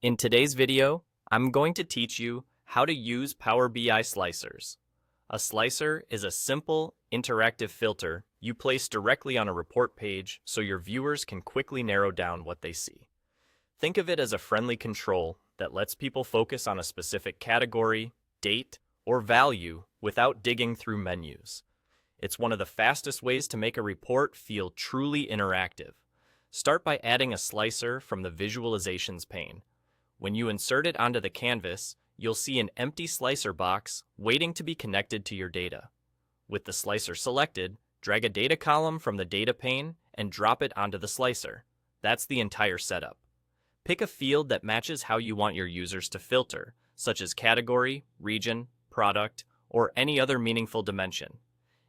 In today's video, I'm going to teach you how to use Power BI slicers. A slicer is a simple, interactive filter you place directly on a report page so your viewers can quickly narrow down what they see. Think of it as a friendly control that lets people focus on a specific category, date, or value without digging through menus. It's one of the fastest ways to make a report feel truly interactive. Start by adding a slicer from the Visualizations pane. When you insert it onto the canvas, you'll see an empty slicer box waiting to be connected to your data. With the slicer selected, drag a data column from the data pane and drop it onto the slicer. That's the entire setup. Pick a field that matches how you want your users to filter, such as category, region, product, or any other meaningful dimension.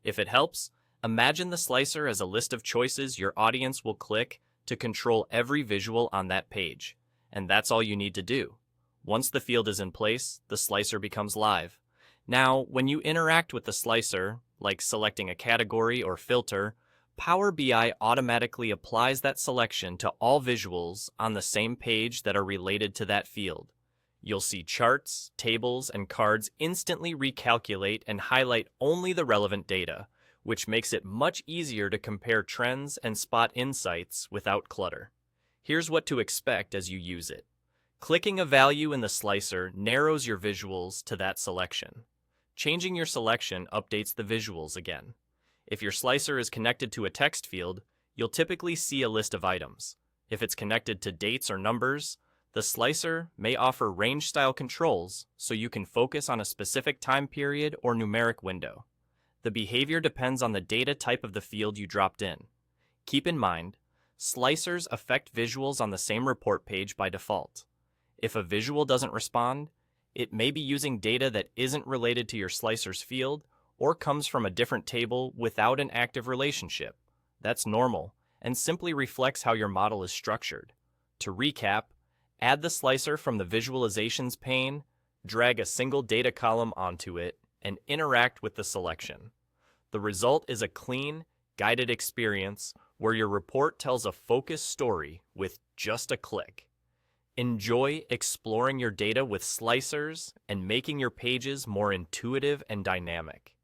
If it helps, imagine the slicer as a list of choices your audience will click to control every visual on that page. And that's all you need to do. Once the field is in place, the slicer becomes live. Now, when you interact with the slicer, like selecting a category or filter, Power BI automatically applies that selection to all visuals on the same page that are related to that field. You'll see charts, tables, and cards instantly recalculate and highlight only the relevant data, which makes it much easier to compare trends and spot insights without clutter. Here's what to expect as you use it. Clicking a value in the slicer narrows your visuals to that selection. Changing your selection updates the visuals again. If your slicer is connected to a text field, you'll typically see a list of items. If it's connected to dates or numbers, the slicer may offer range-style controls so you can focus on a specific time period or numeric window. The behavior depends on the data type of the field you dropped in. Keep in mind, slicers affect visuals on the same report page by default. If a visual doesn't respond, it may be using data that isn't related to your slicer's field or comes from a different table without an active relationship. That's normal and simply reflects how your model is structured. To recap, add the slicer from the Visualizations pane, drag a single data column onto it, and interact with the selection. The result is a clean, guided experience where your report tells a focused story with just a click. Enjoy exploring your data with slicers and making your pages more intuitive and dynamic.